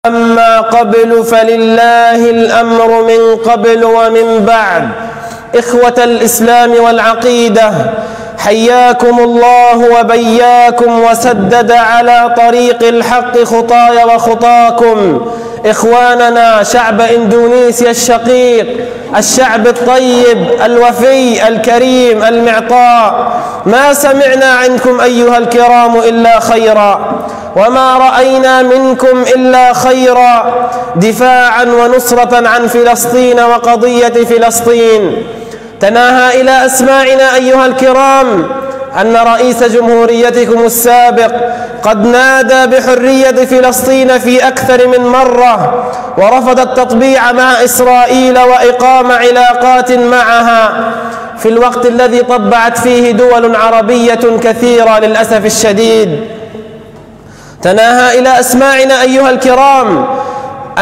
أما قبل فلله الأمر من قبل ومن بعد. إخوة الإسلام والعقيدة، حياكم الله وبياكم وسدد على طريق الحق خطاي وخطاكم. إخواننا شعب إندونيسيا الشقيق، الشعب الطيب الوفي الكريم المعطاء، ما سمعنا عنكم أيها الكرام إلا خيرا، وما رأينا منكم إلا خيرا، دفاعا ونصرة عن فلسطين وقضية فلسطين. تناهى إلى أسماعنا أيها الكرام أن رئيس جمهوريتكم السابق قد نادى بحرية فلسطين في أكثر من مرة، ورفض التطبيع مع إسرائيل وإقامة علاقات معها في الوقت الذي طبعت فيه دول عربية كثيرة للأسف الشديد. تناهى إلى أسماعنا أيها الكرام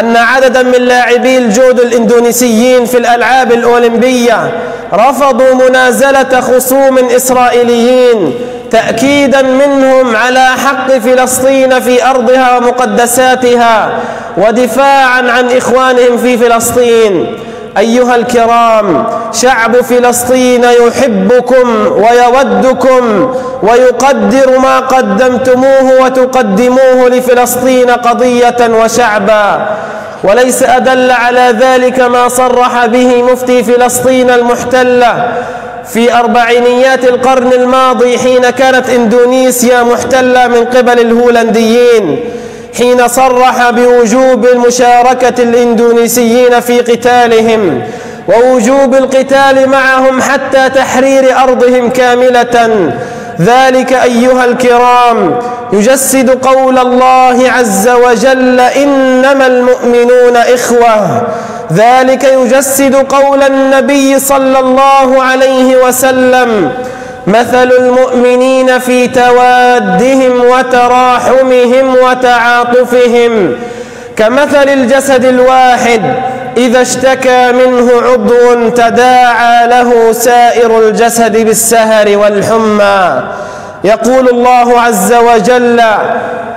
أن عددا من لاعبي الجودو الإندونيسيين في الألعاب الأولمبية رفضوا منازلة خصوم إسرائيليين تأكيدا منهم على حق فلسطين في أرضها ومقدساتها، ودفاعا عن إخوانهم في فلسطين. أيها الكرام، شعب فلسطين يحبكم ويودكم ويقدر ما قدمتموه وتقدموه لفلسطين قضية وشعبا، وليس أدل على ذلك ما صرح به مفتي فلسطين المحتلة في أربعينيات القرن الماضي حين كانت إندونيسيا محتلة من قبل الهولنديين، حين صرح بوجوب المشاركة الإندونيسيين في قتالهم ووجوب القتال معهم حتى تحرير أرضهم كاملة. ذلك أيها الكرام يجسد قول الله عز وجل: إنما المؤمنون إخوة. ذلك يجسد قول النبي صلى الله عليه وسلم: مثل المؤمنين في توادهم وتراحمهم وتعاطفهم كمثل الجسد الواحد إذا اشتكى منه عضو تداعى له سائر الجسد بالسهر والحمى. يقول الله عز وجل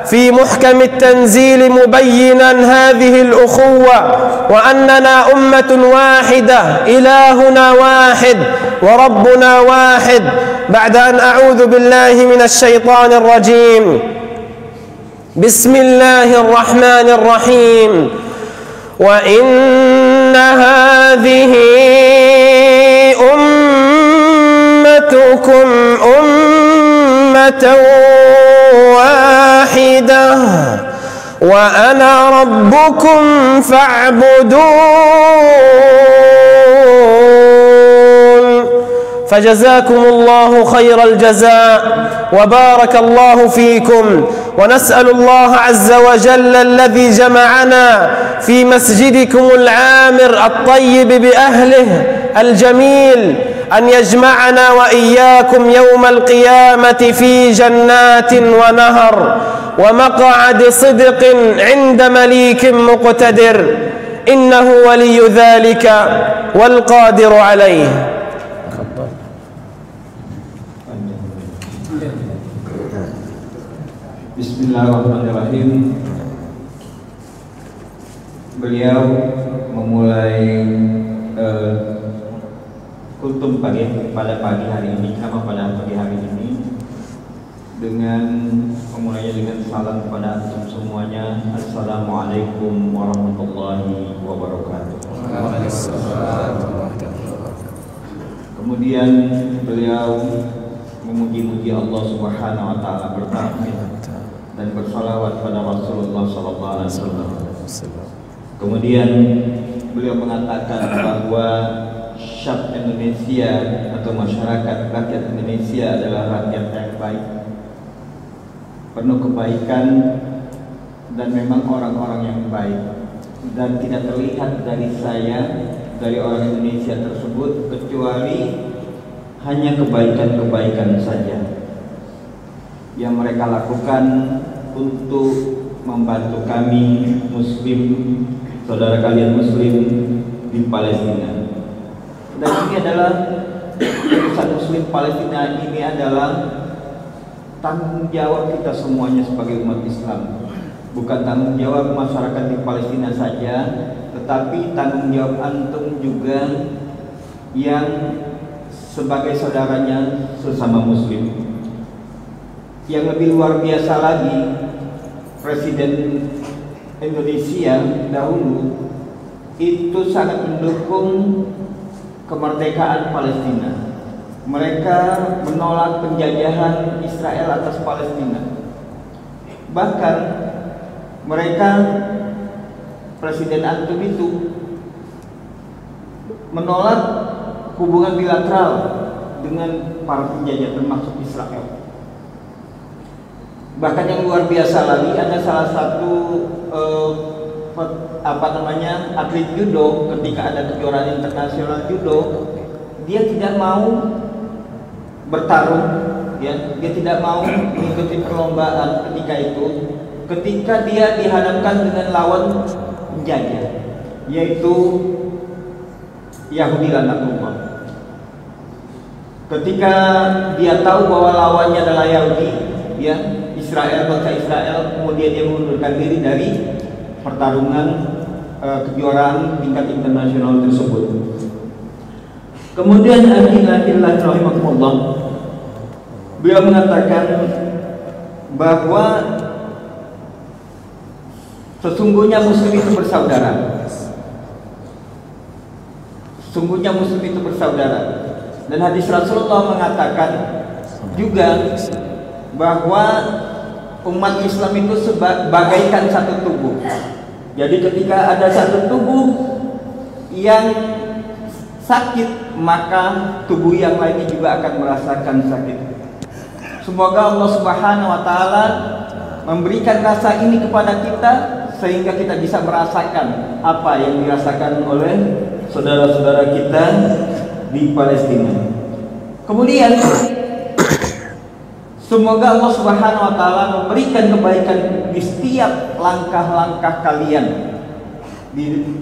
في محكم التنزيل مبينا هذه الأخوة وأننا أمة واحدة، إلهنا واحد وربنا واحد، بعد أن أعوذ بالله من الشيطان الرجيم. بسم الله الرحمن الرحيم: وإن هذه أمتكم أمة واحدة وأنا ربكم فاعبدون. فجزاكم الله خير الجزاء وبارك الله فيكم، ونسأل الله عز وجل الذي جمعنا في مسجدكم العامر الطيب بأهله الجميل أن يجمعنا وإياكم يوم القيامة في جنات ونهر ومقعد صدق عند مليك مقتدر، إنه ولي ذلك والقادر عليه. Bismillahirrahmanirrahim. Beliau memulai kultum pada pagi hari ini dengan memulainya dengan salam kepada antum semuanya. Assalamualaikum warahmatullahi wabarakatuh. Kemudian beliau memuji-muji Allah Subhanahu wa taala, bertakbir dan bersalawat pada Rasulullah sallallahu alaihi wasallam. Kemudian beliau mengatakan bahwa syab Indonesia atau masyarakat rakyat Indonesia adalah rakyat yang baik, penuh kebaikan, dan memang orang-orang yang baik, dan tidak terlihat dari orang Indonesia tersebut kecuali hanya kebaikan-kebaikan saja yang mereka lakukan untuk membantu kami Muslim, saudara kalian Muslim di Palestina. Dan ini adalah urusan Muslim Palestina, ini adalah tanggung jawab kita semuanya sebagai umat Islam. bukan tanggung jawab masyarakat di Palestina saja, tetapi tanggung jawab antum juga yang sebagai saudaranya sesama muslim. Yang lebih luar biasa lagi, Presiden Indonesia dahulu itu sangat mendukung kemerdekaan Palestina. Mereka menolak penjajahan Israel atas Palestina. Bahkan mereka, Presiden antum itu menolak hubungan bilateral dengan para penjajah termasuk Israel. Bahkan yang luar biasa lagi, ada salah satu atlet judo, ketika ada kejuaraan internasional judo, dia tidak mau bertarung, ya, dia tidak mau mengikuti perlombaan ketika itu, ketika dia dihadapkan dengan lawan penjajah, yaitu Yahudi laknatullah. Ketika dia tahu bahwa lawannya adalah Yahudi, ya, Israel, bangsa Israel, kemudian dia mengundurkan diri dari pertarungan kejuaraan tingkat internasional tersebut. Kemudian akhirnya rahimahullah, beliau mengatakan bahwa sesungguhnya muslim itu bersaudara. Sesungguhnya muslim itu bersaudara. Dan hadis Rasulullah mengatakan juga bahwa umat Islam itu bagaikan satu tubuh. Jadi ketika ada satu tubuh yang sakit, maka tubuh yang lainnya juga akan merasakan sakit. Semoga Allah Subhanahu wa taala memberikan rasa ini kepada kita sehingga kita bisa merasakan apa yang dirasakan oleh saudara-saudara kita di Palestina. Kemudian semoga Allah Subhanahu wa taala memberikan kebaikan di setiap langkah-langkah kalian,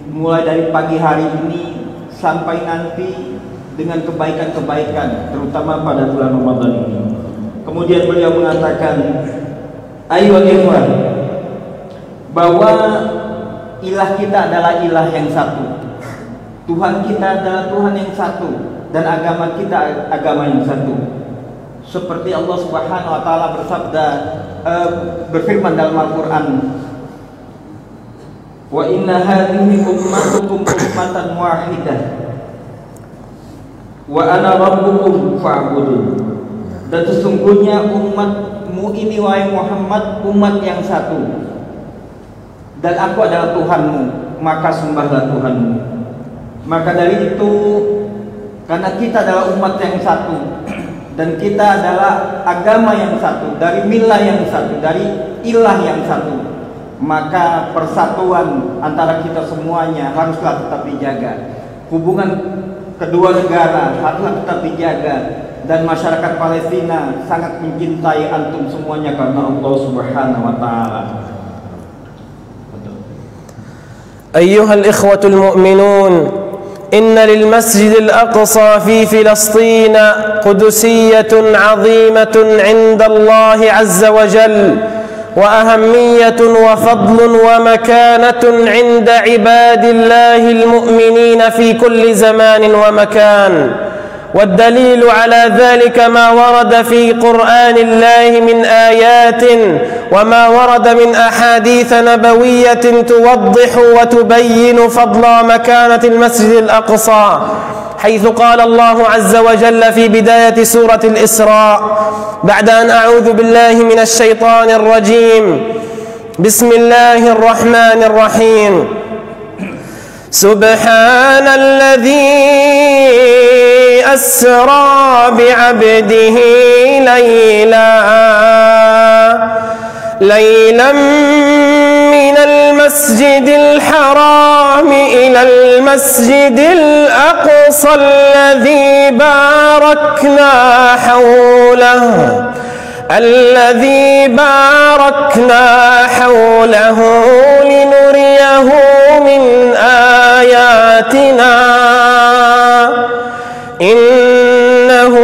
mulai dari pagi hari ini sampai nanti dengan kebaikan-kebaikan, terutama pada bulan Ramadan ini. Kemudian beliau mengatakan, ayyuhal ikhwan, bahwa ilah kita adalah ilah yang satu, Tuhan kita adalah Tuhan yang satu, dan agama kita agama yang satu. Seperti Allah Subhanahu wa taala bersabda, berfirman dalam Al-Qur'an, wa inna hadhihi ummatukum ummatan wahidah wa ana rabbukum fa'budun. Dan sesungguhnya umatmu ini wahai Muhammad umat yang satu, dan aku adalah Tuhanmu, maka sembahlah Tuhanmu. Maka dari itu, karena kita adalah umat yang satu dan kita adalah agama yang satu, dari milah yang satu, dari ilah yang satu, maka persatuan antara kita semuanya haruslah tetap dijaga. Hubungan kedua negara haruslah tetap dijaga, dan masyarakat Palestina sangat mencintai antum semuanya karena Allah Subhanahu wa taala. Ayyuhal ikhwatul mu'minun, إن للمسجد الأقصى في فلسطين قدسية عظيمة عند الله عز وجل، وأهمية وفضل ومكانة عند عباد الله المؤمنين في كل زمان ومكان. والدليل على ذلك ما ورد في قرآن الله من آيات وما ورد من أحاديث نبوية توضح وتبين فضل مكانة المسجد الأقصى، حيث قال الله عز وجل في بداية سورة الإسراء بعد أن أعوذ بالله من الشيطان الرجيم، بسم الله الرحمن الرحيم، سبحان الذي أسرى بعبده ليلا من المسجد الحرام إلى المسجد الأقصى الذي باركنا حوله لنريه من آياتنا إنه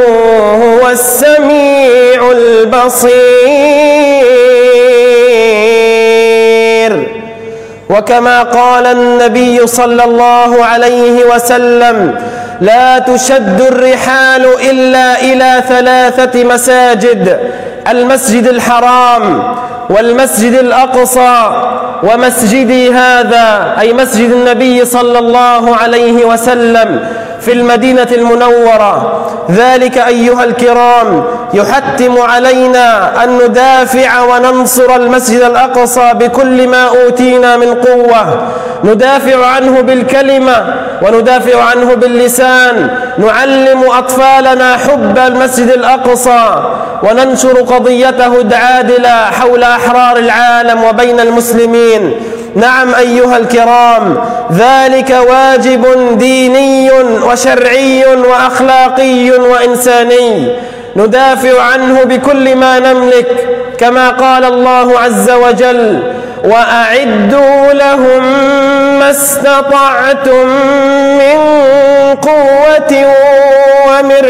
هو السميع البصير. وكما قال النبي صلى الله عليه وسلم: لا تشد الرحال إلا إلى 3 مساجد: المسجد الحرام، والمسجد الأقصى، ومسجدي هذا، أي مسجد النبي صلى الله عليه وسلم في المدينة المنورة. ذلك أيها الكرام يحتم علينا أن ندافع وننصر المسجد الأقصى بكل ما أوتينا من قوة، ندافع عنه بالكلمة وندافع عنه باللسان، نعلم أطفالنا حب المسجد الأقصى وننشر قضيته العادلة حول أحرار العالم وبين المسلمين. نعم أيها الكرام، ذلك واجب ديني وشرعي وأخلاقي وإنساني، ندافع عنه بكل ما نملك، كما قال الله عز وجل: وأعدوا لهم ما استطعتم من قوة ومن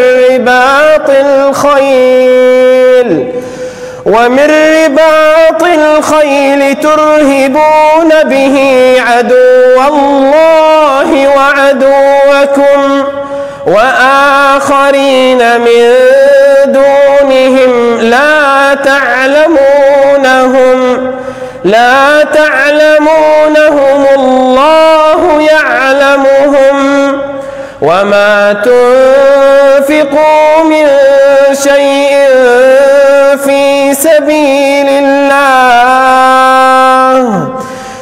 رباط الخيل ترهبون به عدو الله وعدوكم وآخرين من دونهم لا تعلمونهم الله يعلمهم، وما تنفقوا من شيء في سبيل الله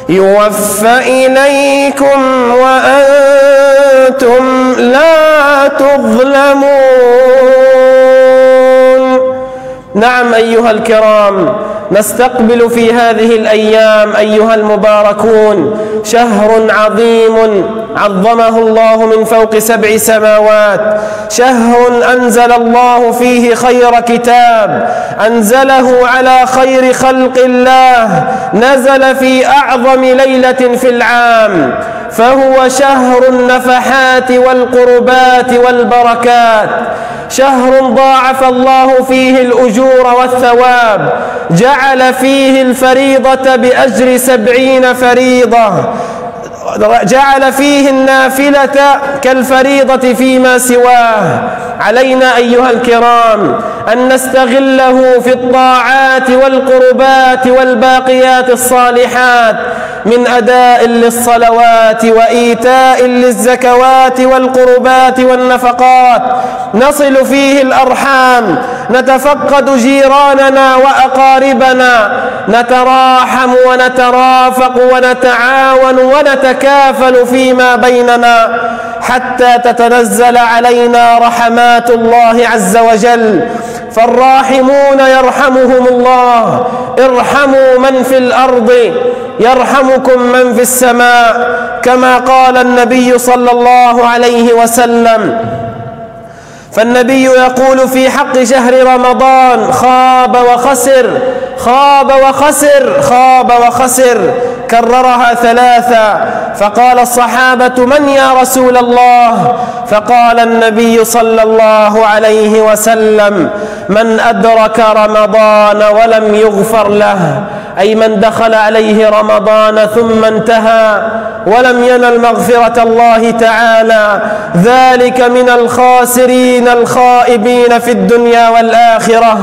يوفى إليكم وأنتم لا تظلمون. نعم أيها الكرام، نستقبل في هذه الأيام أيها المباركون شهر عظيم عظمه الله من فوق 7 سماوات، شهر أنزل الله فيه خير كتاب، أنزله على خير خلق الله، نزل في أعظم ليلة في العام، فهو شهر النفحات والقربات والبركات، شهر ضاعف الله فيه الأجور والثواب، جعل فيه الفريضة بأجر 70 فريضة، جعل فيه النافلة كالفريضة فيما سواه. علينا أيها الكرام أن نستغله في الطاعات والقربات والباقيات الصالحات من أداء للصلوات وإيتاء للزكوات والقربات والنفقات، نصل فيه الأرحام، نتفقد جيراننا وأقاربنا، نتراحم ونترافق ونتعاون ونتكافل فيما بيننا حتى تتنزل علينا رحمات الله عز وجل. فالراحمون يرحمهم الله، ارحموا من في الأرض يرحمكم من في السماء، كما قال النبي صلى الله عليه وسلم. فالنبي يقول في حق شهر رمضان: خاب وخسر، خاب وخسر، خاب وخسر، كررها 3. فقال الصحابة: من يا رسول الله؟ فقال النبي صلى الله عليه وسلم: من أدرك رمضان ولم يغفر له، أي من دخل عليه رمضان ثم انتهى ولم ينل مغفرة الله تعالى، ذلك من الخاسرين الخائبين في الدنيا والآخرة.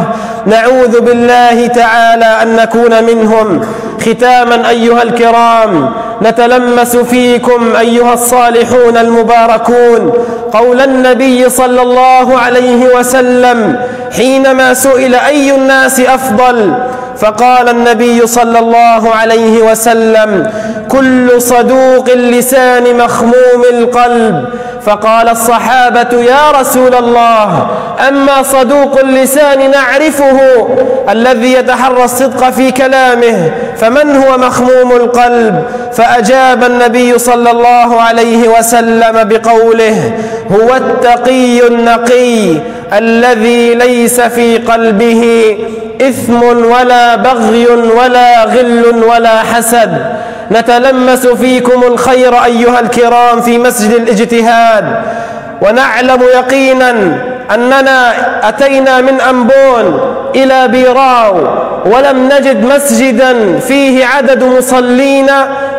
نعوذ بالله تعالى أن نكون منهم. ختاما أيها الكرام، نتلمس فيكم أيها الصالحون المباركون قول النبي صلى الله عليه وسلم حينما سئل أي الناس أفضل، فقال النبي صلى الله عليه وسلم: كل صدوق اللسان مخموم القلب. فقال الصحابة: يا رسول الله، أما صدوق اللسان نعرفه الذي يتحرى الصدق في كلامه، فمن هو مخموم القلب؟ فأجاب النبي صلى الله عليه وسلم بقوله: هو التقي النقي الذي ليس في قلبه إثم ولا بغي ولا غل ولا حسد. نتلمس فيكم الخير أيها الكرام في مسجد الاجتهاد، ونعلم يقينا أننا أتينا من أنبون إلى بيراو، ولم نجد مسجدا فيه عدد مصلين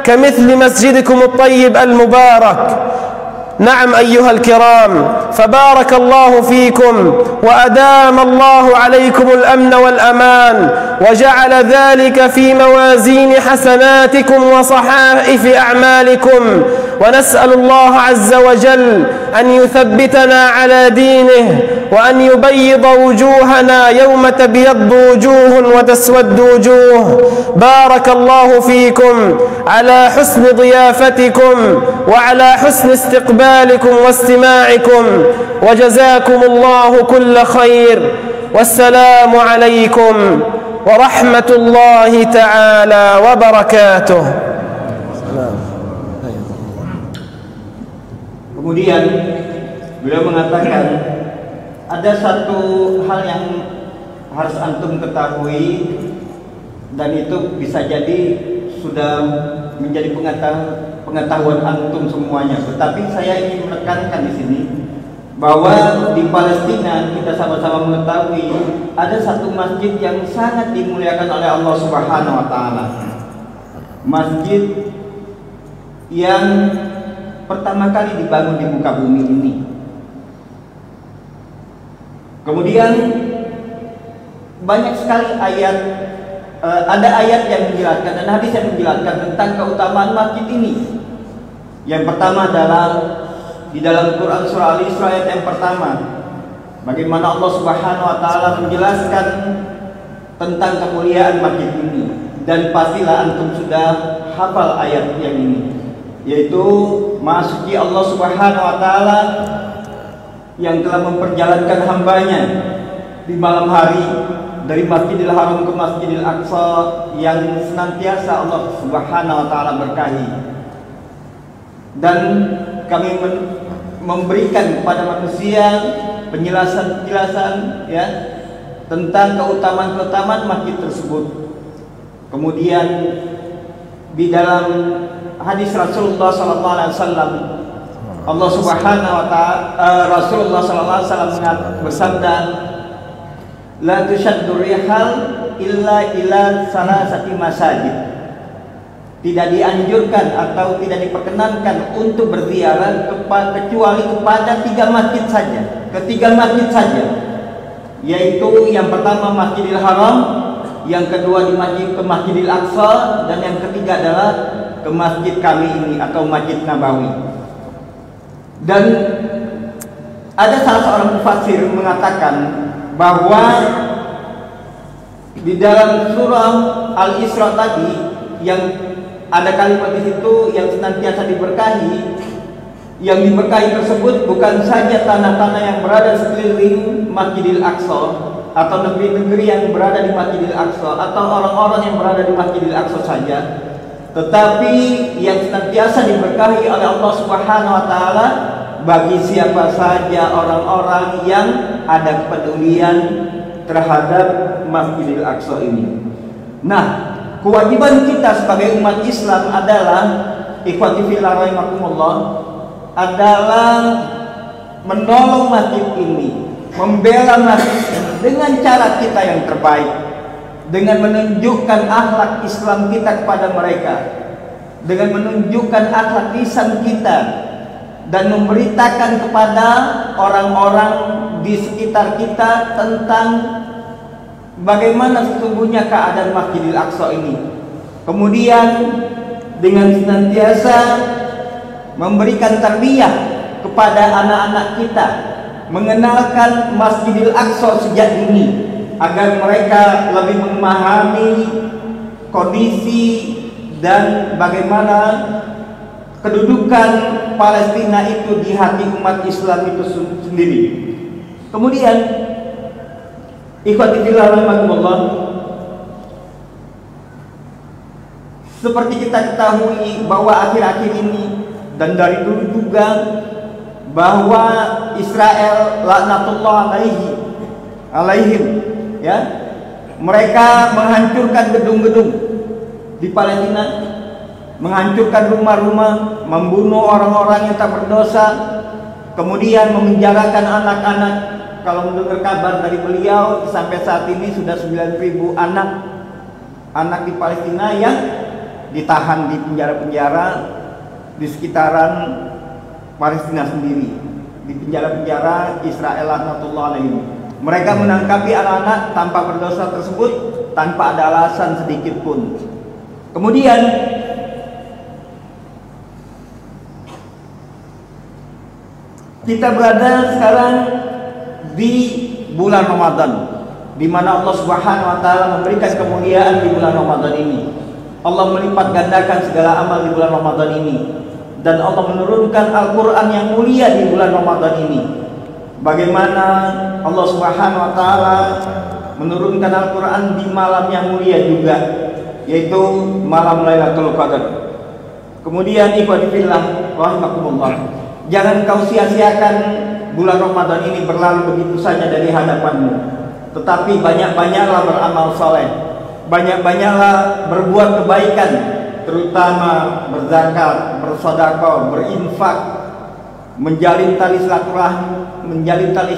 كمثل مسجدكم الطيب المبارك. نعم أيها الكرام، فبارك الله فيكم وأدام الله عليكم الأمن والأمان، وجعل ذلك في موازين حسناتكم وصحائف أعمالكم، ونسأل الله عز وجل أن يثبتنا على دينه، وأن يبيض وجوهنا يوم تبيض وجوه وتسود وجوه. بارك الله فيكم على حسن ضيافتكم وعلى حسن استقبالكم واستماعكم، وجزاكم الله كل خير، والسلام عليكم ورحمة الله تعالى وبركاته. Kemudian beliau mengatakan ada satu hal yang harus antum ketahui, dan itu bisa jadi sudah menjadi pengetahuan antum semuanya. Tetapi saya ingin menekankan di sini bahwa di Palestina kita sama-sama mengetahui ada satu masjid yang sangat dimuliakan oleh Allah Subhanahu wa taala. Masjid yang pertama kali dibangun di muka bumi ini. Kemudian banyak sekali ayat, ada ayat yang menjelaskan dan hadis yang menjelaskan tentang keutamaan masjid ini. Yang pertama adalah di dalam Quran surah Al-Isra ayat yang pertama, bagaimana Allah Subhanahu wa taala menjelaskan tentang kemuliaan masjid ini. Dan pastilah antum sudah hafal ayat yang ini, yaitu Maha Suci Allah Subhanahu wa taala yang telah memperjalankan hambanya di malam hari dari Masjidil Haram ke Masjidil Aqsa, yang senantiasa Allah Subhanahu wa taala berkahi. Dan kami memberikan kepada manusia penjelasan-penjelasan ya tentang keutamaan-keutamaan masjid tersebut. Kemudian di dalam hadis Rasulullah SAW, Allah Subhanahu wa taala, Rasulullah SAW bersabda, la tushaddu rihal illa ila salasati masajid. Tidak dianjurkan atau tidak diperkenankan untuk berziarah kecuali kepada 3 masjid saja, ketiga masjid saja, yaitu yang pertama Masjidil Haram, yang kedua ke Masjidil Aqsa, dan yang ketiga adalah ke masjid kami ini atau Masjid Nabawi. Dan ada salah seorang mufassir mengatakan bahwa di dalam surah Al-Isra tadi yang ada kalimat di situ yang senantiasa diberkahi, yang diberkahi tersebut bukan saja tanah-tanah yang berada sekeliling Masjidil Aqsa atau negeri-negeri yang berada di Masjidil Aqsa atau orang-orang yang berada di Masjidil Aqsa saja, tetapi yang senantiasa diberkahi oleh Allah Subhanahu wa taala bagi siapa saja orang-orang yang ada kepedulian terhadap Masjidil Aqsa ini. Nah, kewajiban kita sebagai umat Islam adalah, ikhwati fillah rahimakumullah, adalah menolong masjid ini, membela masjid dengan cara kita yang terbaik, dengan menunjukkan akhlak Islam kita kepada mereka, dengan menunjukkan akhlak lisan kita, dan memberitakan kepada orang-orang di sekitar kita tentang bagaimana sesungguhnya keadaan Masjidil Aqsa ini. Kemudian dengan senantiasa memberikan tarbiyah kepada anak-anak kita, mengenalkan Masjidil Aqsa sejak dini, agar mereka lebih memahami kondisi dan bagaimana kedudukan Palestina itu di hati umat Islam itu sendiri. Kemudian ikhwati fillah rahimakumullah, seperti kita ketahui bahwa akhir-akhir ini dan dari dulu juga bahwa Israel laknatullah alaihim ya, mereka menghancurkan gedung-gedung di Palestina, menghancurkan rumah-rumah, membunuh orang-orang yang tak berdosa, kemudian memenjarakan anak-anak. Kalau mendengar kabar dari beliau, sampai saat ini sudah 9.000 anak anak di Palestina yang ditahan di penjara-penjara di sekitaran Palestina sendiri, di penjara-penjara Israel laknatullah alaihi. Mereka menangkapi anak-anak tanpa berdosa tersebut tanpa ada alasan sedikit pun. Kemudian kita berada sekarang di bulan Ramadan, di mana Allah Subhanahu wa taala memberikan kemuliaan di bulan Ramadan ini. Allah melipat gandakan segala amal di bulan Ramadan ini, dan Allah menurunkan Al-Qur'an yang mulia di bulan Ramadan ini. Bagaimana Allah Subhanahu wa taala menurunkan Al-Qur'an di malam yang mulia juga, yaitu malam Lailatul Qadar. Kemudian ikhwati fillah rahimakumullah, jangan kau sia-siakan bulan Ramadan ini berlalu begitu saja dari hadapanmu, tetapi banyak-banyaklah beramal soleh, banyak-banyaklah berbuat kebaikan, terutama berzakat, bersedekah, berinfak, menjalin tali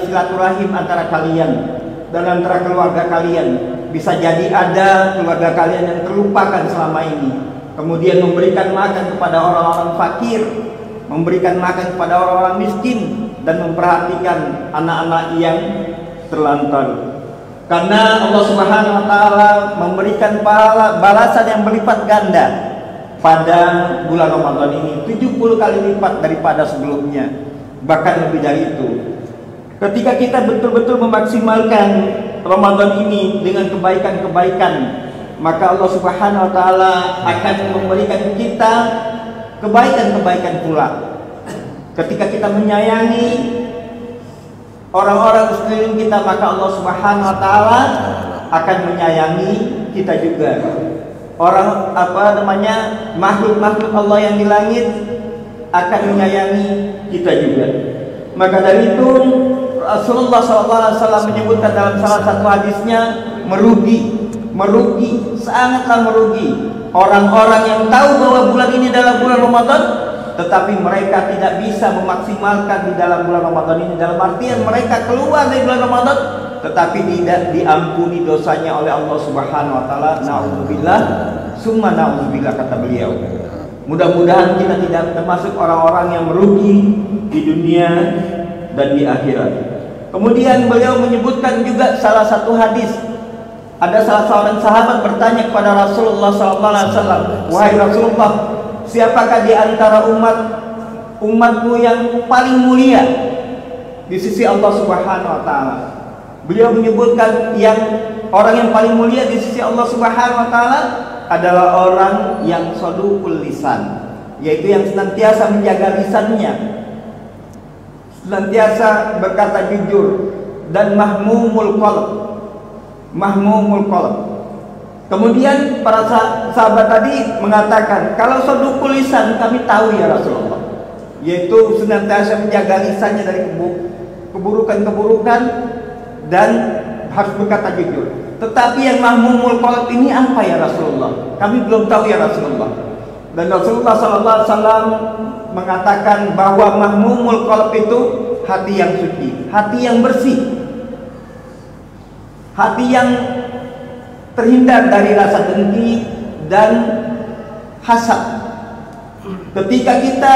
silaturahim antara kalian dan antara keluarga kalian. Bisa jadi ada keluarga kalian yang terlupakan selama ini. Kemudian memberikan makan kepada orang-orang fakir, memberikan makan kepada orang-orang miskin, dan memperhatikan anak-anak yang terlantar. Karena Allah Subhanahu wa taala memberikan balasan yang berlipat ganda pada bulan Ramadan ini, 70 kali lipat daripada sebelumnya, bahkan lebih dari itu. Ketika kita betul-betul memaksimalkan Ramadan ini dengan kebaikan-kebaikan, maka Allah Subhanahu wa taala akan memberikan kita kebaikan-kebaikan pula. Ketika kita menyayangi orang-orang sekeliling kita, maka Allah Subhanahu wa taala akan menyayangi kita juga. Makhluk-makhluk Allah yang di langit akan menyayangi kita juga. Maka dari itu Rasulullah SAW menyebutkan dalam salah satu hadisnya, merugi, sangatlah merugi orang-orang yang tahu bahwa bulan ini adalah bulan Ramadan, tetapi mereka tidak bisa memaksimalkan di dalam bulan Ramadan ini. Dalam artian mereka keluar dari bulan Ramadan tetapi tidak diampuni dosanya oleh Allah Subhanahu wa taala. Nauzubillah, summa nauzubillah, kata beliau. Mudah-mudahan kita tidak termasuk orang-orang yang merugi di dunia dan di akhirat. Kemudian beliau menyebutkan juga salah satu hadis. Ada salah seorang sahabat bertanya kepada Rasulullah SAW, "Wahai Rasulullah, siapakah di antara umatmu yang paling mulia di sisi Allah Subhanahu wa taala?" Beliau menyebutkan orang yang paling mulia di sisi Allah Subhanahu wa taala adalah orang yang saduqul lisan, yaitu yang senantiasa menjaga lisannya, senantiasa berkata jujur, dan mahmumul qalb. Kemudian para sahabat tadi mengatakan, kalau saduqul lisan kami tahu ya Rasulullah, yaitu senantiasa menjaga lisannya dari keburukan-keburukan dan harus berkata jujur. Tetapi yang mahmumul qalb ini apa ya Rasulullah? Kami belum tahu ya Rasulullah. Dan Rasulullah SAW mengatakan bahwa mahmumul qalb itu hati yang suci, hati yang bersih, hati yang terhindar dari rasa dengki dan hasad. Ketika kita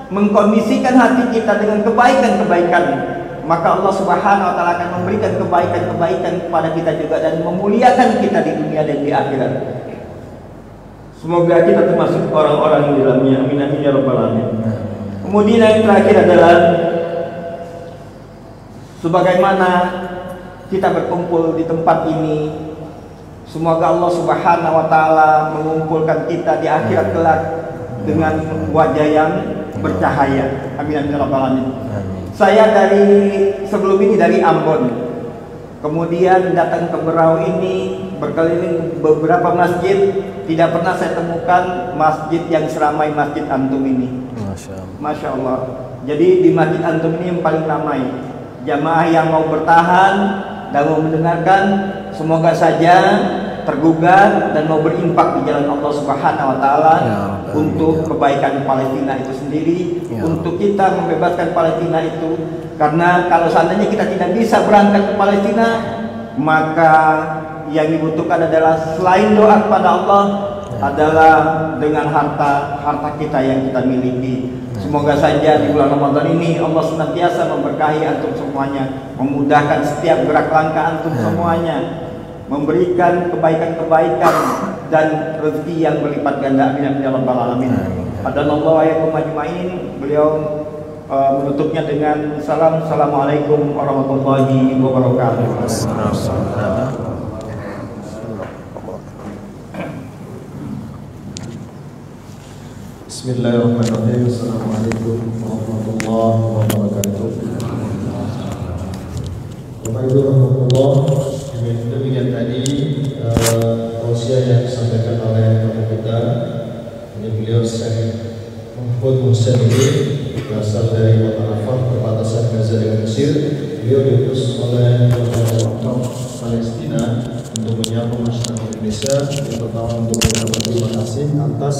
mengkondisikan hati kita dengan kebaikan-kebaikan, maka Allah Subhanahu wa taala akan memberikan kebaikan-kebaikan kepada kita juga dan memuliakan kita di dunia dan di akhirat. Semoga kita termasuk orang-orang yang di dalamnya. Amin amin ya rabbal alamin. Kemudian yang terakhir adalah sebagaimana kita berkumpul di tempat ini, semoga Allah Subhanahu wa taala mengumpulkan kita di akhirat kelak dengan wajah yang bercahaya. Amin amin ya rabbal alamin. Saya sebelum ini dari Ambon, kemudian datang ke Berau ini, berkeliling beberapa masjid, tidak pernah saya temukan masjid yang seramai masjid antum ini. Masya Allah. Jadi di masjid antum ini yang paling ramai. Jamaah yang mau bertahan dan mau mendengarkan, semoga saja tergugah dan mau berinfak di jalan Allah Subhanahu wa taala untuk kebaikan Palestina itu sendiri, untuk kita membebaskan Palestina itu. Karena kalau seandainya kita tidak bisa berangkat ke Palestina, maka yang dibutuhkan adalah selain doa kepada Allah adalah dengan harta kita yang kita miliki. Semoga saja di bulan Ramadan ini Allah senantiasa memberkahi antum semuanya, memudahkan setiap gerak langkah antum semuanya, memberikan kebaikan-kebaikan dan rezeki yang berlipat ganda. Amin ya rabbal alamin. Hadanallahu wa iyyakum ajmain. Beliau menutupnya dengan salam. Assalamualaikum warahmatullahi wabarakatuh. Bismillahirrahmanirrahim. Assalamualaikum warahmatullahi wabarakatuh. Bapak Ibu rahmatullah, demikian tadi tausiah yang disampaikan oleh Bapak kita. Ini beliau Syekh Mahfud Muhsin ini berasal dari kota Rafah, perbatasan Gaza dengan Mesir. Beliau diutus oleh Pemerintah Palestina untuk menyapa masyarakat Indonesia, yang pertama untuk mengucapkan terima kasih atas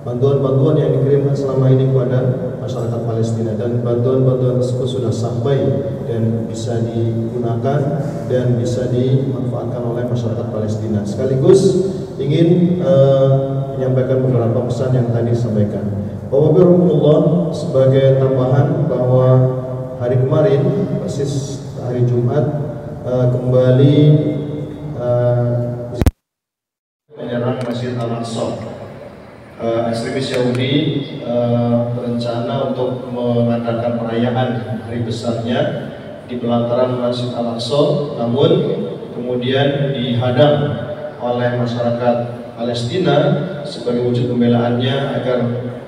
bantuan-bantuan yang dikirimkan selama ini kepada masyarakat Palestina, dan bantuan-bantuan tersebut sudah sampai dan bisa digunakan dan bisa dimanfaatkan oleh masyarakat Palestina. Sekaligus ingin menyampaikan beberapa pesan yang tadi disampaikan. Bapak Rahmatullah, sebagai tambahan bahwa hari kemarin, persis hari Jumat, kembali menyerang Masjid Al-Aqsa. Ekstremis Yahudi berencana untuk mengadakan perayaan hari besarnya di pelataran Masjid Al-Aqsa, namun kemudian dihadang oleh masyarakat Palestina sebagai wujud pembelaannya agar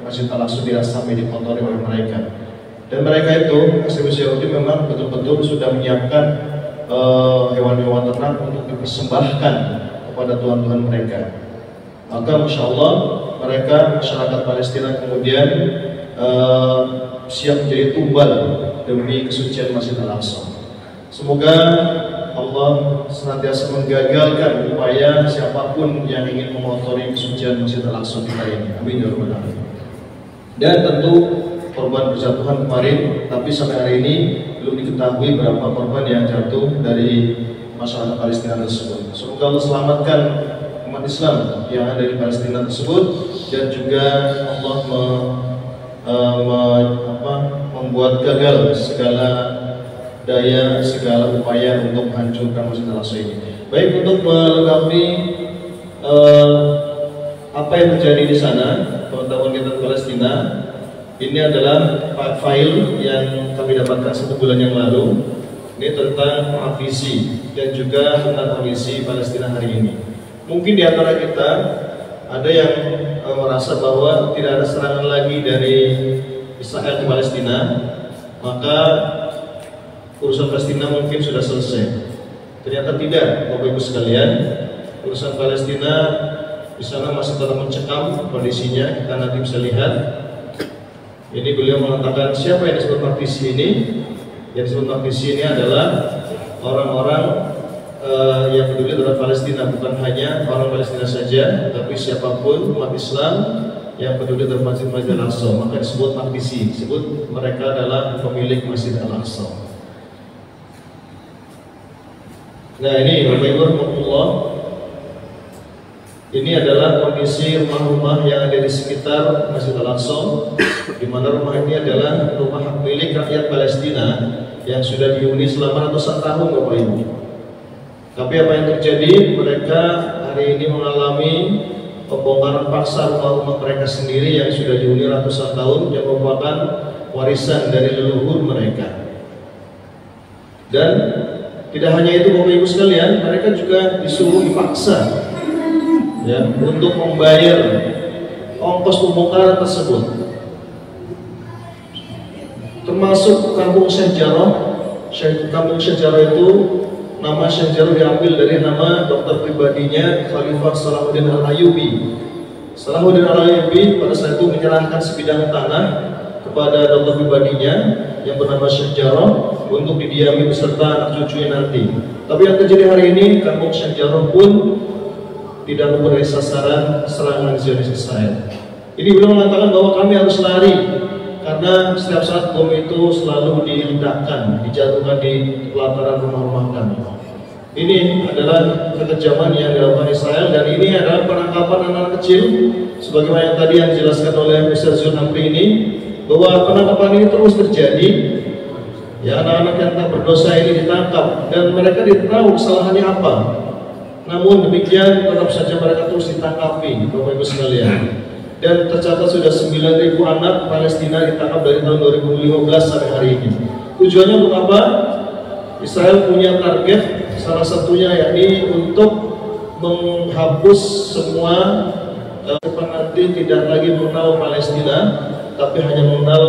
Masjid Al-Aqsa tidak sampai dikotori oleh mereka. Dan mereka itu, ekstremis Yahudi, memang betul-betul sudah menyiapkan hewan-hewan ternak untuk dipersembahkan kepada tuhan-tuhan mereka. Maka Masya Allah, mereka masyarakat Palestina kemudian siap menjadi tumbal demi kesucian Masjid Al-Aqsa. Semoga Allah senantiasa menggagalkan upaya siapapun yang ingin mengotori kesucian Masjid Al-Aqsa kita ini. Amin ya rabbal alamin. Dan tentu korban berjatuhan kemarin, tapi sampai hari ini belum diketahui berapa korban yang jatuh dari masyarakat Palestina tersebut. Semoga Allah selamatkan umat Islam yang ada di Palestina tersebut, dan juga Allah membuat gagal segala daya, segala upaya untuk menghancurkan Masjid Al-Aqsa ini. Baik, untuk melengkapi apa yang terjadi di sana, teman-teman kita di Palestina, ini adalah file yang kami dapatkan 1 bulan yang lalu. Ini tentang visi dan juga tentang kondisi Palestina hari ini. Mungkin di antara kita ada yang merasa bahwa tidak ada serangan lagi dari Israel ke Palestina, maka urusan Palestina mungkin sudah selesai. Ternyata tidak, Bapak Ibu sekalian. Urusan Palestina di sana masih tetap mencekam kondisinya. Kita nanti bisa lihat. Ini beliau mengatakan siapa yang disebut praktisi ini. Yang disebut praktisi ini adalah orang-orang yang peduli terhadap Palestina, bukan hanya orang Palestina saja, tapi siapapun umat Islam yang peduli terhadap Masjid Al-Aqsa, maka disebut praktisi, disebut mereka adalah pemilik Masjid Al-Aqsa. Nah, ini Bapak Ibu rahmatullah, ini adalah kondisi rumah-rumah yang ada di sekitar Masjid Al-Aqsa, di mana rumah ini adalah rumah hak milik rakyat Palestina yang sudah dihuni selama ratusan tahun, Bapak Ibu. Tapi apa yang terjadi? Mereka hari ini mengalami pembongkaran paksa rumah-rumah mereka sendiri yang sudah dihuni ratusan tahun, yang merupakan warisan dari leluhur mereka. Dan tidak hanya itu, Bapak Ibu sekalian, mereka juga disuruh dipaksa ya, untuk membayar ongkos pembongkaran tersebut. Termasuk kampung Syekh Jarrah. Kampung Syekh Jarrah itu, nama Syekh Jarrah diambil dari nama dokter pribadinya Khalifah Salahuddin Al-Ayyubi. Salahuddin Al-Ayyubi pada saat itu menyerahkan sebidang tanah kepada dokter pribadinya yang bernama Syekh Jarrah untuk didiami beserta anak cucunya nanti. Tapi yang terjadi hari ini, kampung Syekh Jarrah pun tidak luput dari sasaran serangan Zionis Israel. Ini beliau mengatakan bahwa kami harus lari karena setiap saat bom itu selalu diledakkan, dijatuhkan di pelataran rumah-rumah kami. Ini adalah kekejaman yang dilakukan Israel, dan ini adalah penangkapan anak kecil sebagaimana yang tadi yang dijelaskan oleh Mr. Zulhamri ini, bahwa penangkapan ini terus terjadi. Ya, anak-anak yang tak berdosa ini ditangkap dan mereka ditahu kesalahannya apa. Namun demikian tetap saja mereka terus ditangkapi, Bapak Ibu sekalian. Dan tercatat sudah 9.000 anak Palestina ditangkap dari tahun 2015 sampai hari ini. Tujuannya untuk apa? Israel punya target, salah satunya yakni untuk menghapus semua nanti tidak lagi mengenal Palestina, tapi hanya mengenal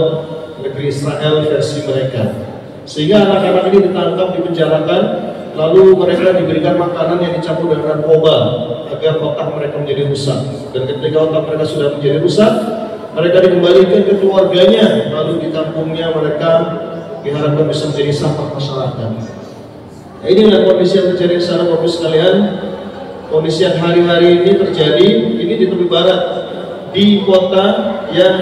negeri Israel versi mereka. Sehingga anak-anak ini ditangkap, dipenjarakan, lalu mereka diberikan makanan yang dicampur dengan narkoba agar otak mereka menjadi rusak. Dan ketika otak mereka sudah menjadi rusak, mereka dikembalikan ke keluarganya, lalu di kampungnya mereka diharapkan bisa menjadi sampah masyarakat. Nah, inilah kondisi yang terjadi di sana, Bapak sekalian. Kondisi yang hari-hari ini terjadi, ini di tepi barat, di kota yang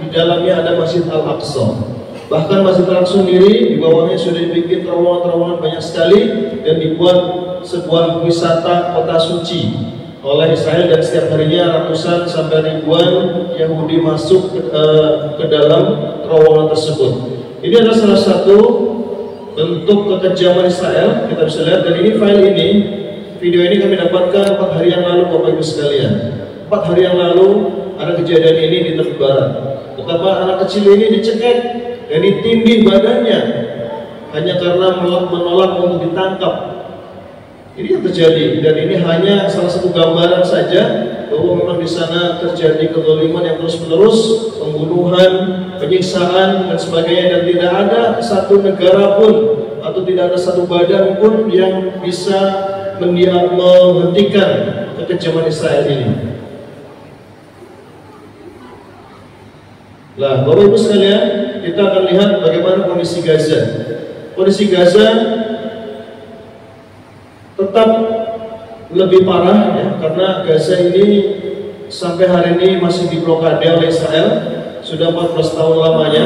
di dalamnya ada Masjid Al-Aqsa. Bahkan Masjid Al-Aqsa sendiri di bawahnya sudah dibikin terowongan-terowongan banyak sekali dan dibuat sebuah wisata kota suci oleh Israel, dan setiap harinya ratusan sampai ribuan Yahudi masuk ke dalam terowongan tersebut. Ini adalah salah satu bentuk kekejaman Israel, kita bisa lihat. Dan ini file ini, video ini kami dapatkan 4 hari yang lalu, Bapak Ibu sekalian. 4 hari yang lalu ada kejadian ini di tepi barat. Betapa anak kecil ini dicekek dan ditindih badannya hanya karena menolak untuk ditangkap. Ini yang terjadi, dan ini hanya salah satu gambaran saja bahwa memang di sana terjadi kezaliman yang terus-menerus, pembunuhan, penyiksaan dan sebagainya, dan tidak ada satu negara pun atau tidak ada satu badan pun yang bisa menghentikan kekejaman Israel ini. Nah, Bapak Ibu sekalian, kita akan lihat bagaimana kondisi Gaza. Kondisi Gaza tetap lebih parah, ya, karena Gaza ini sampai hari ini masih diblokade oleh Israel sudah 14 tahun lamanya.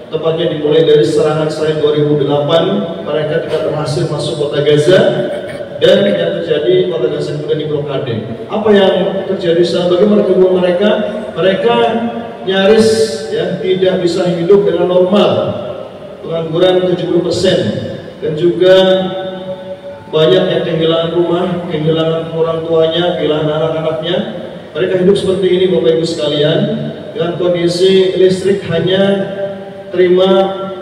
Tepatnya dimulai dari serangan Israel 2008, mereka tidak berhasil masuk kota Gaza, dan yang terjadi kota Gaza kemudian diblokade. Apa yang terjadi sekarang? Bagaimana kedua mereka? Mereka nyaris, ya, tidak bisa hidup dengan normal, pengangguran 70%, dan juga banyak yang kehilangan rumah, kehilangan orang tuanya, kehilangan anak-anaknya. Mereka hidup seperti ini, Bapak Ibu sekalian, dengan kondisi listrik hanya terima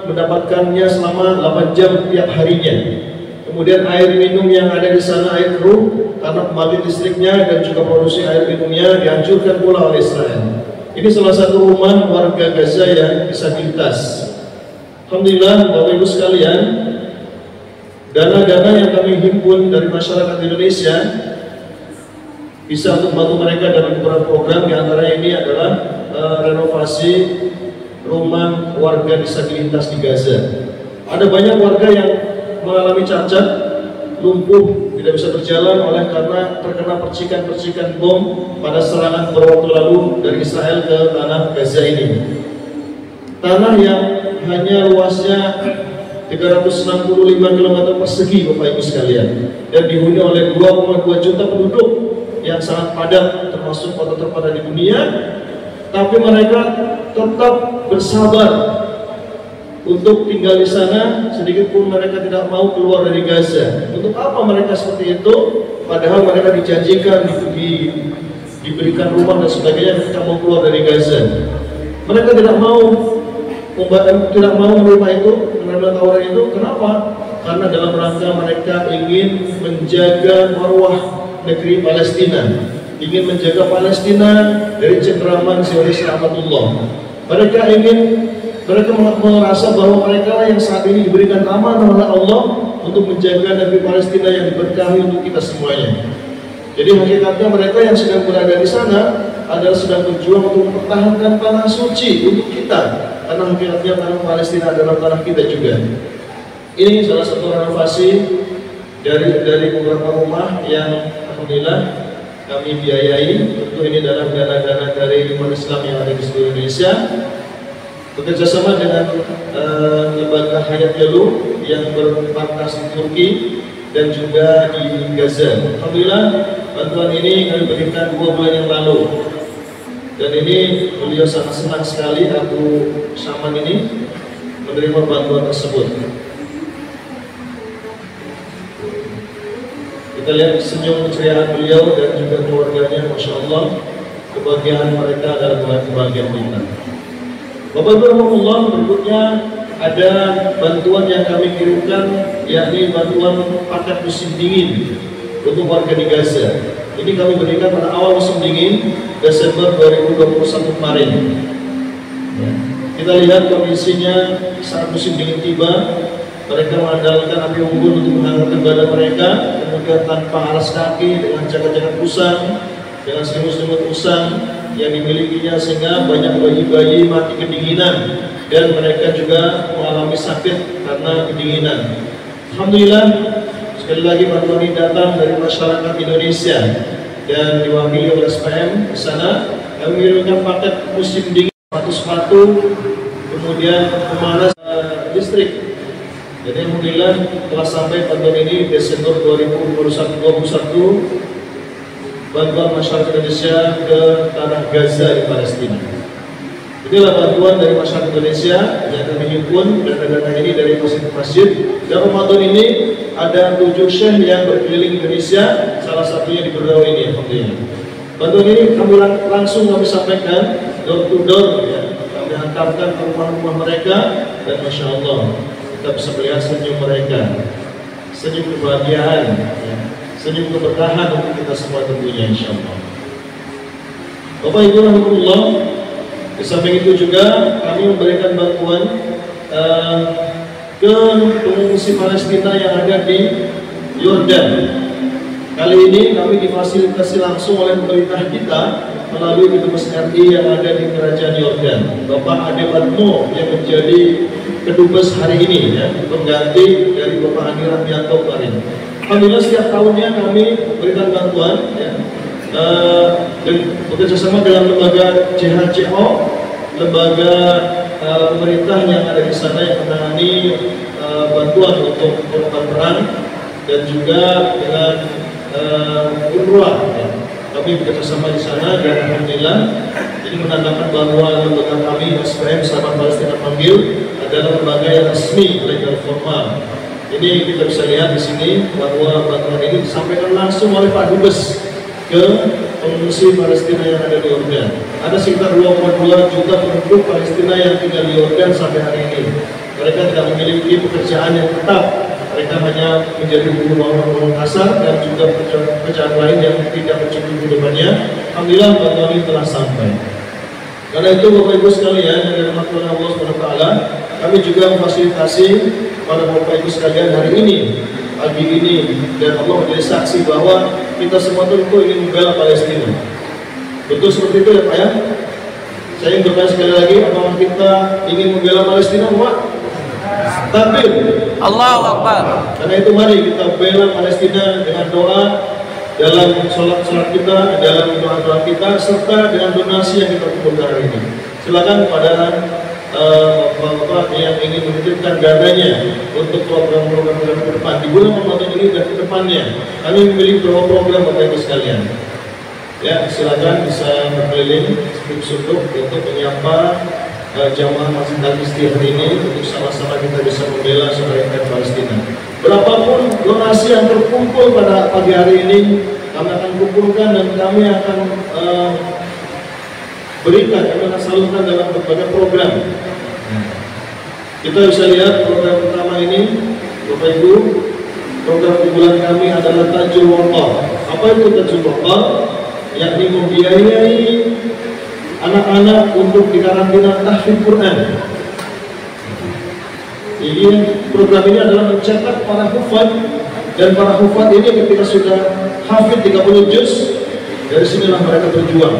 mendapatkannya selama 8 jam tiap harinya. Kemudian air minum yang ada di sana air keruh karena pembangkit listriknya dan juga produksi air minumnya dihancurkan pula oleh Israel. Ini salah satu rumah warga Gaza yang disabilitas. Alhamdulillah, Bapak Ibu sekalian, dana-dana yang kami himpun dari masyarakat Indonesia bisa untuk membantu mereka dalam beberapa program. Di antara ini adalah renovasi rumah warga disabilitas di Gaza. Ada banyak warga yang mengalami cacat, lumpuh, tidak bisa berjalan oleh karena terkena percikan-percikan bom pada serangan beberapa waktu lalu dari Israel ke tanah Gaza ini. Tanah yang hanya luasnya 365 km persegi, Bapak Ibu sekalian, dan dihuni oleh 2,2 juta penduduk yang sangat padat, termasuk kota terpadat di dunia. Tapi mereka tetap bersabar untuk tinggal di sana, sedikit pun mereka tidak mau keluar dari Gaza. Untuk apa mereka seperti itu? Padahal mereka dijanjikan, diberikan rumah dan sebagainya, mereka mau keluar dari Gaza. Mereka tidak mau menerima itu, menerima tawaran itu. Kenapa? Karena dalam rangka mereka ingin menjaga marwah negeri Palestina, ingin menjaga Palestina dari cengkeraman Zionis rahmatullah. Mereka merasa bahwa mereka yang saat ini diberikan amanah oleh Allah untuk menjaga negeri Palestina yang diberkahi untuk kita semuanya. Jadi hakikatnya mereka yang sedang berada di sana adalah sedang berjuang untuk mempertahankan tanah suci untuk kita, karena hakikatnya tanah Palestina adalah tanah kita juga. Ini salah satu renovasi dari beberapa rumah yang alhamdulillah kami biayai. Tentu ini dalam dana-dana dari umat Islam yang ada di seluruh Indonesia, bekerjasama dengan lembaga Hayat Yalu yang bermarkas di Turki, dan juga di Gaza. Alhamdulillah bantuan ini kami berikan 2 bulan yang lalu, dan ini beliau sangat senang sekali Abu Saman ini menerima bantuan tersebut. Kita lihat senyum keceriaan beliau dan juga keluarganya, Masya Allah, kebahagiaan mereka adalah kebahagiaan kita. Bapak Ibu Rahmatullah, berikutnya ada bantuan yang kami kirimkan, yakni bantuan paket musim dingin untuk warga di Gaza. Ini kami berikan pada awal musim dingin Desember 2021 kemarin. Ya. Kita lihat kondisinya saat musim dingin tiba, mereka mengandalkan api unggun untuk menghangatkan badan mereka, kemudian tanpa alas kaki, dengan jaket-jaket usang, dengan selimut-selimut usang yang dimilikinya, sehingga banyak bayi-bayi mati kedinginan dan mereka juga mengalami sakit karena kedinginan. Alhamdulillah, sekali lagi bantuan ini datang dari masyarakat Indonesia dan diwakili oleh SPM di sana. Kami mengirimkan paket musim dingin, sepatu, kemudian pemanas listrik. Jadi alhamdulillah telah sampai bantuan ini Desember 2021 bantuan masyarakat Indonesia ke tanah Gaza di Palestina. Inilah bantuan dari masyarakat Indonesia yang kami himpun dana-dana ini dari masjid-masjid. Dan Ramadan ini ada 7 syekh yang berkeliling Indonesia, salah satunya di Berdau ini, alhamdulillah. Bantuan ini kami langsung sampaikan door to door, ya. Kami hantarkan ke rumah-rumah mereka, dan Masya Allah kita bisa melihat senyum mereka, senyum kebahagiaan, ya. Senyum keberkahan untuk kita semua tentunya, insya Allah. Bapak Ibu Rahmatullah, di samping itu juga kami memberikan bantuan ke pengungsi Palestina yang ada di Yordan. Kali ini kami difasilitasi langsung oleh pemerintah kita melalui Kedubes RI yang ada di Kerajaan Yordan, Bapak Ade Batmo, yang menjadi Kedubes hari ini, ya, pengganti dari Bapak Andi Rahmianto kemarin. Alhamdulillah setiap tahunnya kami berikan bantuan, ya, dan bekerjasama dengan lembaga JHCO, lembaga pemerintah yang ada di sana yang menangani bantuan untuk korban perang, dan juga dengan UNRWA, ya. Kami bekerjasama di sana, dan alhamdulillah ini menandakan bahwa lembaga kami SPM Sahabat Palestina Panggil adalah lembaga yang resmi, legal formal. Ini kita bisa lihat di sini bahwa bantuan ini disampaikan langsung oleh Pak Dubes ke pengungsi Palestina yang ada di Yordan. Ada sekitar 22 juta penduduk Palestina yang tinggal di Yordan sampai hari ini. Mereka tidak memiliki pekerjaan yang tetap. Mereka hanya menjadi buruh bangunan kasar dan juga pekerjaan lain yang tidak mencukupi kehidupannya. Alhamdulillah bantuan ini telah sampai. Karena itu Bapak Ibu sekalian yang dirahmati oleh Allah SWT, kami juga memfasilitasi pada Bapak Ibu sekalian hari ini, pagi ini, dan Allah menjadi saksi bahwa kita semua tentu ingin membela Palestina. Betul seperti itu ya Pak ya? Saya ingin bertanya sekali lagi, apakah kita ingin membela Palestina, Pak? Takbir. Allahu Akbar. Karena itu mari kita bela Palestina dengan doa dalam sholat kita, dalam doa kita, serta dengan donasi yang kita kumpulkan hari ini. Silakan kepada Bapak yang ingin menitipkan dananya untuk program-program ke depan di bulan Ramadan ini dan ke depannya. Kami memiliki beberapa program Bapak Ibu sekalian. Ya, silakan bisa berkeliling sudut untuk menyapa jamaah Masjid Al-Istighfar ini untuk sama-sama kita bisa membela saudara kita Palestina. Berapapun donasi yang terkumpul pada pagi hari ini, kami akan kumpulkan dan kami akan berikan, kami akan salurkan dalam berbagai program. Kita bisa lihat program pertama ini, Bapak Ibu, program unggulan kami adalah Tajul Waqaf. Apa itu Tajul Waqaf? Yakni membiayai anak-anak untuk dikarantina tahfidz Quran. Jadi program ini adalah mencetak para hufad, dan para hufad ini ketika sudah hafid 30 juz, dari sinilah mereka berjuang.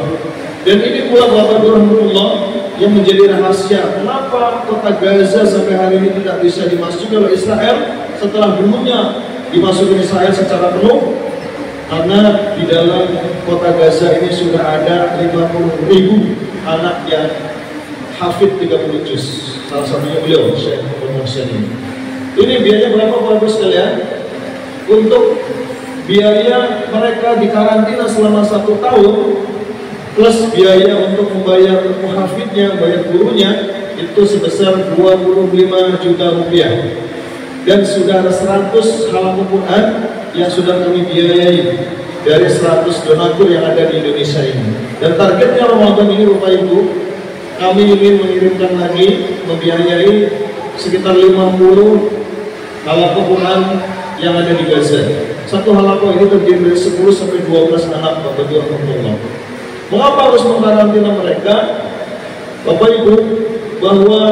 Dan ini pula Bapak Rahmatullah yang menjadi rahasia kenapa kota Gaza sampai hari ini tidak bisa dimasuki oleh Israel setelah dulunya dimasuki Israel secara penuh. Karena di dalam kota Gaza ini sudah ada 50.000 anak yang hafid 30 juz. Salah satunya beliau, Syekh Muhammad ini. Ini biayanya berapa Bapak Ibu sekalian? untuk biaya mereka di karantina selama 1 tahun plus biaya untuk membayar muhafidnya, membayar gurunya itu sebesar 25 juta rupiah. Dan sudah ada 100 halaman Quran yang sudah kami biayai dari 100 donatur yang ada di Indonesia ini. Dan targetnya Ramadan ini Bapak Ibu, kami ingin mengirimkan lagi, membiayai sekitar 50 halaman Quran yang ada di Gaza. Satu halaman ini terdiri dari 10 sampai 12 anak Bapak Ibu rahmatullah. Mengapa harus mengkarantina mereka? Bapak Ibu, bahwa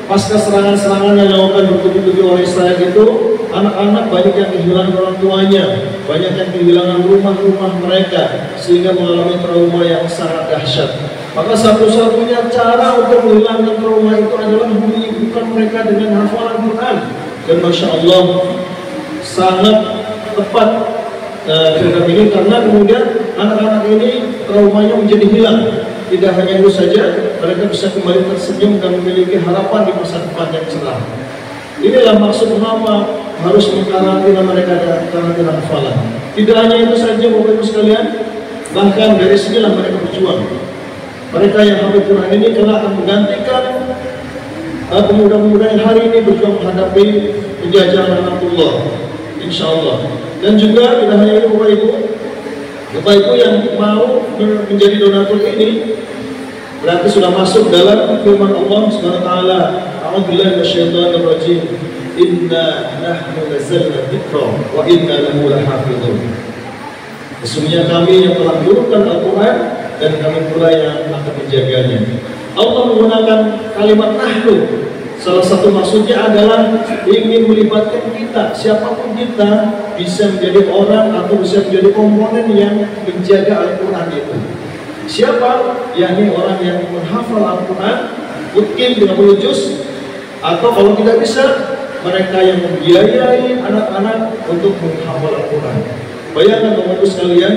pasca serangan-serangan yang dilakukan bertubi-tubi oleh Israel itu, anak-anak banyak yang kehilangan orang tuanya, banyak yang kehilangan rumah-rumah mereka, sehingga mengalami trauma yang sangat dahsyat. Maka satu-satunya cara untuk menghilangkan trauma itu adalah menyibukkan mereka dengan hafalan Quran. Dan Masya Allah, sangat tepat film ini, karena kemudian anak-anak ini traumanya menjadi hilang. Tidak hanya itu saja, mereka bisa kembali tersenyum dan memiliki harapan di masa depan yang cerah. Inilah maksud mengapa harus mengkarantina mereka dengan karantina hafalan. Tidak hanya itu saja Bapak Ibu sekalian, bahkan dari sinilah mereka berjuang. Mereka yang hafal Quran ini kelak akan menggantikan pemuda-pemuda yang hari ini berjuang menghadapi penjajahan Anatullah, insya Allah. Dan juga tidak hanya itu Bapak Ibu yang mau menjadi donatur ini berarti sudah masuk dalam firman Allah Subhanahu wa taala, a'udzubillahi minasyaitonir rajim, inna nahnu nazzalna dzikra wa inna lahu lahafizun. Sesungguhnya kami yang telah menurunkan Al-Qur'an dan kami pula yang akan menjaganya. Allah menggunakan kalimat nahnu. Salah satu maksudnya adalah ingin melibatkan kita, siapapun kita bisa menjadi orang atau bisa menjadi komponen yang menjaga Al-Quran itu. Siapa? Yakni orang yang menghafal Al-Quran, mungkin 30 juz, atau kalau tidak bisa, mereka yang membiayai anak-anak untuk menghafal Al-Quran. Bayangkan Bapak Ibu sekalian,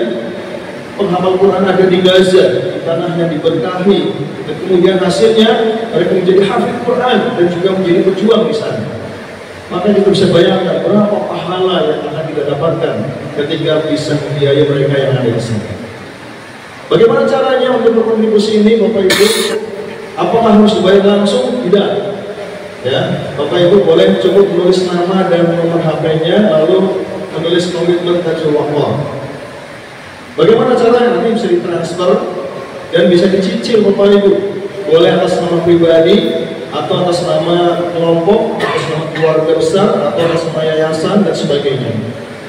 penghafal Quran ada di Gaza, di tanah yang diberkahi, dan kemudian hasilnya mereka menjadi hafid Quran dan juga menjadi pejuang di sana. Maka kita bisa bayangkan berapa pahala yang akan kita dapatkan ketika bisa membiayai mereka yang ada di sana. Bagaimana caranya untuk berkontribusi ini Bapak Ibu? Apakah harus dibayar langsung? Tidak. Ya, Bapak Ibu boleh cukup menulis nama dan nomor HP-nya, lalu menulis komitmen tajwid wakaf. Bagaimana caranya? Nanti bisa ditransfer dan bisa dicicil Bapak Ibu. Boleh atas nama pribadi atau atas nama kelompok, atas nama keluarga besar, atau atas nama yayasan dan sebagainya.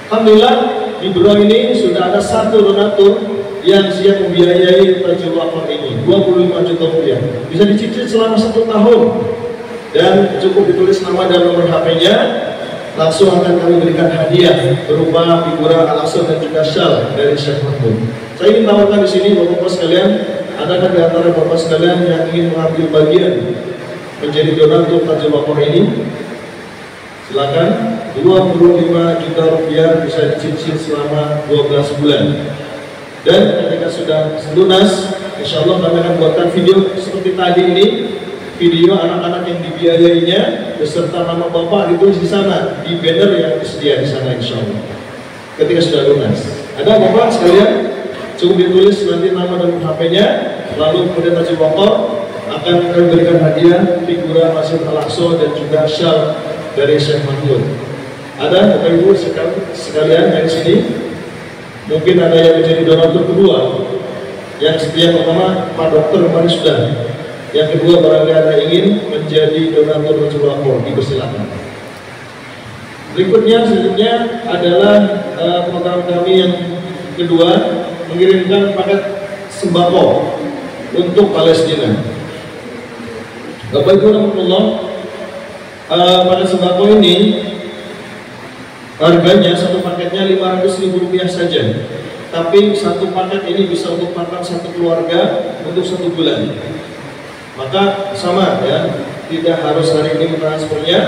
Alhamdulillah di biro ini sudah ada 1 donatur yang siap membiayai tajwid wakaf ini, 25 juta rupiah. Bisa dicicil selama 1 tahun dan cukup ditulis nama dan nomor HP-nya. Langsung akan kami berikan hadiah berupa figura Al-Aqsa dan juga syal dari Syekh Mahmud. Saya ingin tawarkan di sini Bapak-Bapak sekalian, adakah di antara Bapak sekalian yang ingin mengambil bagian menjadi donatur tajwid wakaf ini? Silakan. 25 juta rupiah bisa dicicil selama 12 bulan. Dan ketika sudah lunas, insya Allah kami akan buatkan video seperti tadi ini, video anak-anak yang dibiayainya beserta nama Bapak ditulis di sana, di banner yang disediakan di sana insya Allah. Ketika sudah lunas, ada Bapak sekalian, cukup ditulis nanti nama dan HP-nya, lalu kemudian tajwid wakaf akan kami berikan hadiah figura Masjid Al-Aqsa dan juga syal dari Syekh Mahmud. Ada Bapak Ibu sekalian yang di sini. Mungkin ada yang menjadi donatur kedua. Yang pertama Pak Dokter kemarin sudah. Yang kedua barangkali ada ingin menjadi donatur tajwid wakaf, dipersilakan. Berikutnya selanjutnya adalah program kami yang kedua, mengirimkan paket sembako untuk Palestina. Bapak Ibu rahmatullah, paket sembako ini harganya satu paketnya Rp500.000 saja. Tapi satu paket ini bisa untuk makan satu keluarga untuk 1 bulan. Maka sama ya, tidak harus hari ini mentransfernya.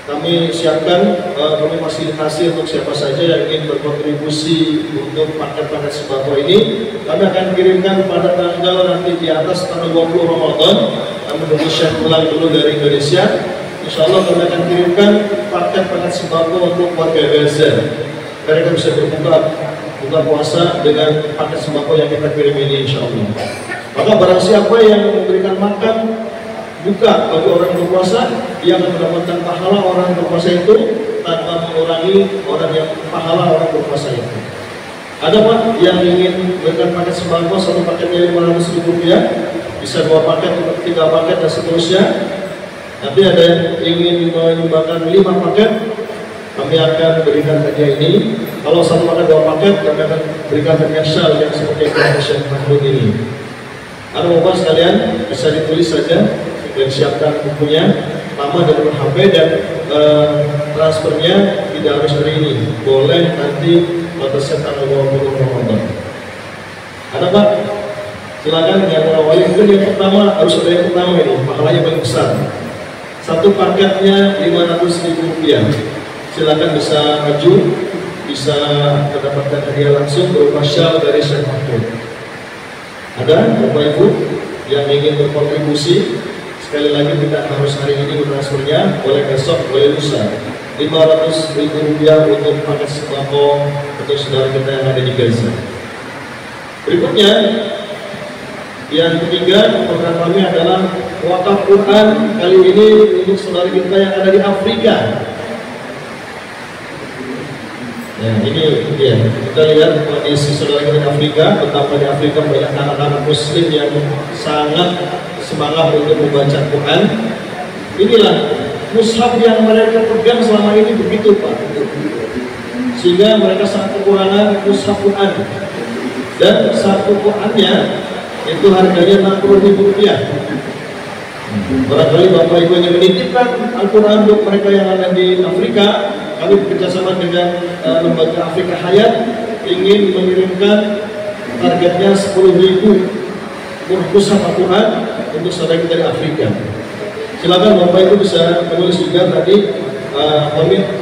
Kami siapkan, kami fasilitasi untuk siapa saja yang ingin berkontribusi untuk paket-paket sembako ini. Kami akan kirimkan pada tanggal nanti di atas tanggal 20 Ramadan. Kami menunggu Syekh pulang dulu dari Indonesia. insya Allah kami akan kirimkan paket-paket sembako untuk warga Gaza. Mereka bisa buka puasa dengan paket sembako yang kita kirim ini, insya Allah. Maka barang siapa yang memberikan makan buka bagi orang berpuasa, dia akan mendapatkan pahala orang berpuasa itu tanpa mengurangi pahala orang berpuasa itu. Ada Pak yang ingin memberikan paket sembako, satu paketnya Rp500.000, bisa 2 paket, 3 paket dan seterusnya. Nanti ada yang ingin menyumbangkan 5 paket, kami akan berikan hadiah ini. Kalau 1 paket 2 paket, kami akan berikan hadiah shawl yang seperti Syekh Mahmud ini. Ada Bapak sekalian, bisa ditulis saja dan siapkan bukunya, nama dan nomor HP, dan transfernya tidak harus hari ini, boleh nanti batasnya tanggal 20 Ramadan. Ada Pak? Silakan yang awali. Mungkin yang pertama harus ada yang pertama ini, pahalanya paling besar. 1 paketnya Rp500.000. Silakan bisa maju, bisa mendapatkan hadiah langsung berupa shawl dari Syekh Mahmud. Ada Bapak Ibu yang ingin berkontribusi? Sekali lagi tidak harus hari ini transfernya, boleh besok, boleh lusa. Rp500.000 untuk paket sembako untuk saudara kita yang ada di Gaza. Berikutnya, yang ketiga program kami adalah wakaf Quran, kali ini untuk saudara kita yang ada di Afrika. Ya, ini dia. Kita lihat kondisi saudara kita di Afrika, betapa di Afrika banyak anak-anak Muslim yang sangat semangat untuk membaca Quran. Inilah mushaf yang mereka pegang selama ini, begitu Pak, sehingga mereka sangat kekurangan mushaf Quran. Dan satu Qurannya itu harganya Rp60.000. Barangkali Bapak Ibu yang menitipkan Al-Quran untuk mereka yang ada di Afrika, kami bekerjasama dengan lembaga Afrika Hayat ingin mengirimkan targetnya 10.000 mushaf Al-Quran untuk saudara kita di Afrika. Silakan Bapak Ibu bisa menulis juga tadi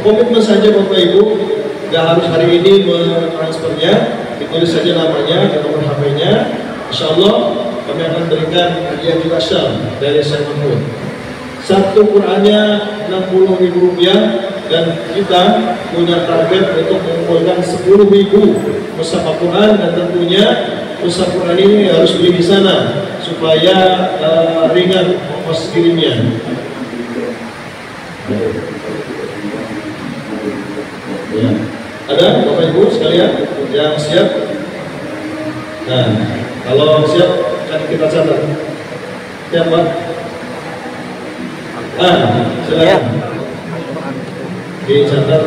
komitmen saja Bapak Ibu, nggak harus hari ini mentransfernya, ditulis saja namanya dan nomor HP-nya. Insya Allah kami akan berikan hadiah juga shawl dari Syekh Mahmud. 1 Qurannya Rp60.000 dan kita punya target untuk mengumpulkan 10.000 mushaf Al-Quran, dan tentunya mushaf Quran ini harus beli di sana supaya ringan ongkos kirimnya. Ya. Ada Bapak Ibu sekalian yang siap? Nah, kalau siap kan kita catat. Siap Pak? Silakan. Dicatat